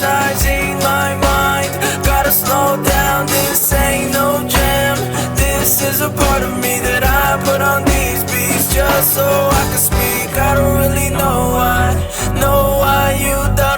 exercising my mind. Gotta slow down, this ain't no jam. This is a part of me that I put on these beats just so I can speak. I don't really know why you thought